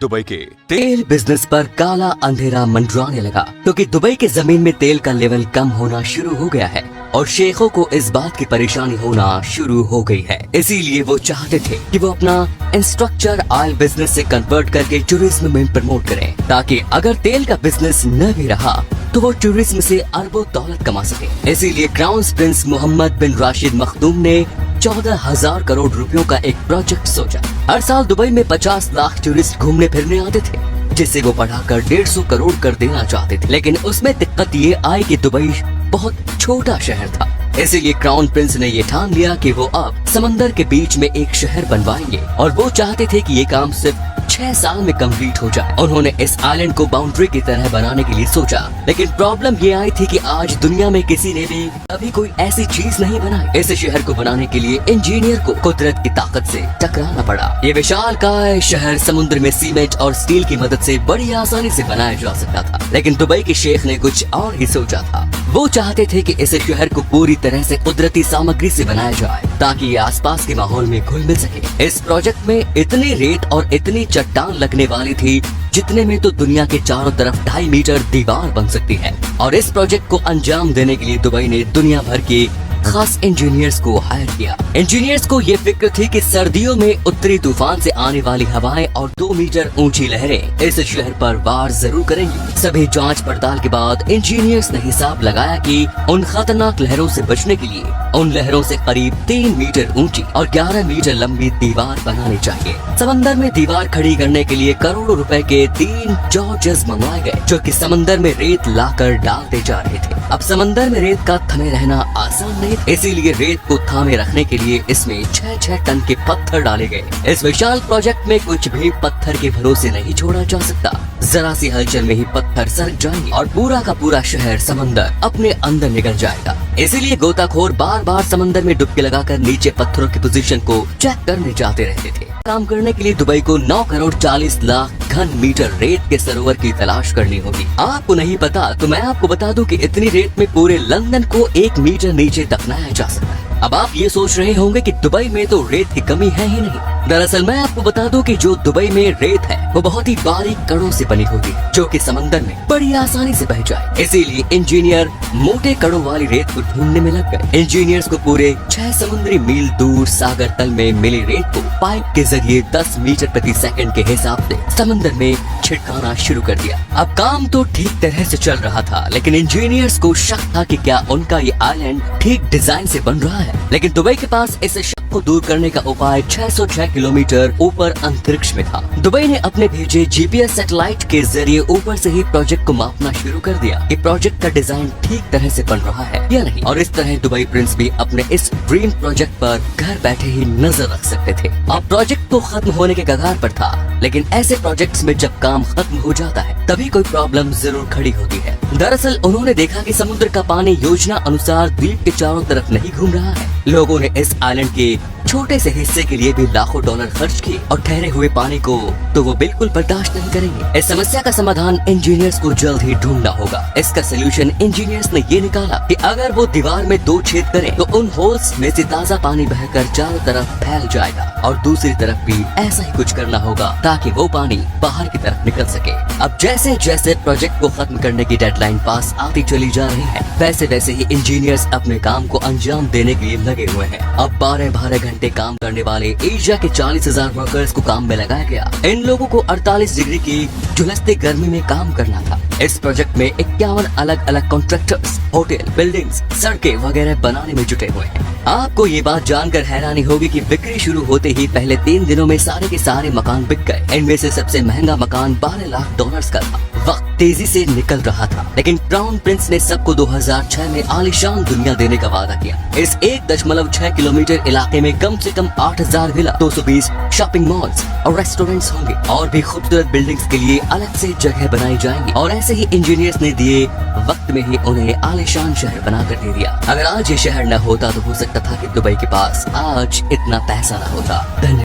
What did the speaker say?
Dubai के तेल business पर काला अंधेरा मंडराने लगा क्योंकि दुबई के जमीन में तेल का लेवल कम होना शुरू हो गया है और शेखों को इस बात की परेशानी होना शुरू हो गई है। इसीलिए वो चाहते थे कि वो अपना इंफ्रास्ट्रक्चर ऑयल बिजनेस से कन्वर्ट करके टूरिज्म में प्रमोट करें, ताकि अगर तेल का बिजनेस न भी रहा तो वो टूरिज्म से अरबों दौलत कमा सके। इसीलिए क्राउन प्रिंस मोहम्मद बिन राशिद मखदूम ने 14,000 करोड़ रुपयों का एक प्रोजेक्ट सोचा। हर साल दुबई में 50 लाख टूरिस्ट घूमने फिरने आते थे, जिसे वो बढ़ाकर 150 करोड़ कर देना चाहते थे। लेकिन उसमें दिक्कत ये आई कि दुबई बहुत छोटा शहर था। इसीलिए क्राउन प्रिंस ने ये ठान लिया कि वो अब समंदर के बीच में एक शहर बनवाएंगे और वो चाहते थे कि ये काम सिर्फ 6 साल में कंप्लीट हो जाए। उन्होंने इस आइलैंड को बाउंड्री की तरह बनाने के लिए सोचा, लेकिन प्रॉब्लम ये आई थी कि आज दुनिया में किसी ने भी अभी कोई ऐसी चीज नहीं बनाई। इस शहर को बनाने के लिए इंजीनियर को कुदरत की ताकत से टकराना पड़ा। ये विशालकाय शहर समुद्र में सीमेंट और स्टील की मदद से बड़ी आसानी से बनाया जा सकता था, लेकिन दुबई के शेख ने कुछ और ही सोचा था। वो चाहते थे कि इस शहर को पूरी तरह से कुदरती सामग्री से बनाया जाए ताकि ये आसपास के माहौल में घुल मिल सके। इस प्रोजेक्ट में इतनी रेत और इतनी चट्टान लगने वाली थी जितने में तो दुनिया के चारों तरफ 2.5 मीटर दीवार बन सकती है। और इस प्रोजेक्ट को अंजाम देने के लिए दुबई ने दुनिया भर के खास इंजीनियर्स को हायर किया। इंजीनियर्स को ये फिक्र थी कि सर्दियों में उत्तरी तूफान से आने वाली हवाएं और 2 मीटर ऊंची लहरें इस शहर पर वार जरूर करेंगी। सभी जांच पड़ताल के बाद इंजीनियर्स ने हिसाब लगाया कि उन खतरनाक लहरों से बचने के लिए उन लहरों से करीब 3 मीटर ऊंची और 11 मीटर लंबी दीवार बनानी चाहिए। समंदर में दीवार खड़ी करने के लिए करोड़ों रुपए के 3 जॉर्जेस मंगवाए गए, जो कि समंदर में रेत लाकर डालते जा रहे थे। अब समंदर में रेत का थमे रहना आसान नहीं, इसीलिए रेत को थामे रखने के लिए इसमें 6-6 टन के पत्थर डाले गए। इस विशाल प्रोजेक्ट में कुछ भी पत्थर के भरोसे नहीं छोड़ा जा सकता। जरा सी हलचल में ही पत्थर सरक जाएंगे और पूरा का पूरा शहर समंदर अपने अंदर निकल जाएगा। इसीलिए गोताखोर बार बार समंदर में डुबकी लगाकर नीचे पत्थरों की पोजीशन को चेक करने जाते रहते थे। काम करने के लिए दुबई को 9 करोड़ 40 लाख घन मीटर रेत के सरोवर की तलाश करनी होगी। आपको नहीं पता तो मैं आपको बता दूं कि इतनी रेत में पूरे लंदन को 1 मीटर नीचे दफनाया जा सकता है। अब आप ये सोच रहे होंगे कि दुबई में तो रेत की कमी है ही नहीं। दरअसल मैं आपको बता दूं कि जो दुबई में रेत है वो बहुत ही बारीक कणों से बनी होती है, जो कि समंदर में बड़ी आसानी से बह जाए। इसीलिए इंजीनियर मोटे कणों वाली रेत को ढूंढने में लग गए। इंजीनियर्स को पूरे 6 समुद्री मील दूर सागर तल में मिली रेत को पाइप के जरिए 10 मीटर प्रति सेकंड के हिसाब से समंदर में छिड़काना शुरू कर दिया। अब काम तो ठीक तरह से चल रहा था, लेकिन इंजीनियर्स को शक था कि क्या उनका ये आइलैंड ठीक डिजाइन से बन रहा है। लेकिन दुबई के पास इस शक को दूर करने का उपाय 606 किलोमीटर ऊपर अंतरिक्ष में था। दुबई ने अपने भेजे जीपीएस सैटेलाइट के जरिए ऊपर से ही प्रोजेक्ट को मापना शुरू कर दिया कि प्रोजेक्ट का डिजाइन ठीक तरह से बन रहा है या नहीं। और इस तरह दुबई प्रिंस भी अपने इस ड्रीम प्रोजेक्ट पर घर बैठे ही नजर रख सकते थे। अब प्रोजेक्ट तो खत्म होने के कगार पर था, लेकिन ऐसे प्रोजेक्ट्स में जब काम खत्म हो जाता है तभी कोई प्रॉब्लम जरूर खड़ी होती है। दरअसल उन्होंने देखा कि समुद्र का पानी योजना अनुसार द्वीप के चारों तरफ नहीं घूम रहा है। लोगों ने इस आइलैंड के छोटे से हिस्से के लिए भी लाखों डॉलर खर्च किए और ठहरे हुए पानी को तो वो बिल्कुल बर्दाश्त नहीं करेंगे। इस समस्या का समाधान इंजीनियर्स को जल्द ही ढूंढना होगा। इसका सोल्यूशन इंजीनियर्स ने ये निकाला कि अगर वो दीवार में 2 छेद करें तो उन होल्स में से ताज़ा पानी बहकर चारों तरफ फैल जाएगा और दूसरी तरफ भी ऐसा ही कुछ करना होगा ताकि वो पानी बाहर की तरफ निकल सके। अब जैसे जैसे प्रोजेक्ट को खत्म करने की डेडलाइन पास आती चली जा रही है, वैसे वैसे ही इंजीनियर्स अपने काम को अंजाम देने के लिए लगे हुए हैं। अब 12 घंटे काम करने वाले एशिया के 40,000 वर्कर्स को काम में लगाया गया। इन लोगों को 48 डिग्री की झुलसती गर्मी में काम करना था। इस प्रोजेक्ट में 51 अलग अलग कॉन्ट्रैक्टर्स होटल, बिल्डिंग्स, सड़कें वगैरह बनाने में जुटे हुए हैं। आपको ये बात जानकर हैरानी होगी कि बिक्री शुरू होते ही पहले 3 दिनों में सारे के सारे मकान बिक गए। इनमें से सबसे महंगा मकान $12 लाख का था। वक्त तेजी से निकल रहा था, लेकिन क्राउन प्रिंस ने सबको 2006 में आलीशान दुनिया देने का वादा किया। इस 1.6 किलोमीटर इलाके में कम से कम 8,000 विला, 220 शॉपिंग मॉल्स और रेस्टोरेंट्स होंगे और भी खूबसूरत बिल्डिंग्स के लिए अलग से जगह बनाई जाएंगी। और ऐसे ही इंजीनियर्स ने दिए वक्त में ही उन्हें आलीशान शहर बनाकर दे दिया। अगर आज ये शहर न होता तो हो सकता था कि दुबई के पास आज इतना पैसा न होता। धन्यवाद।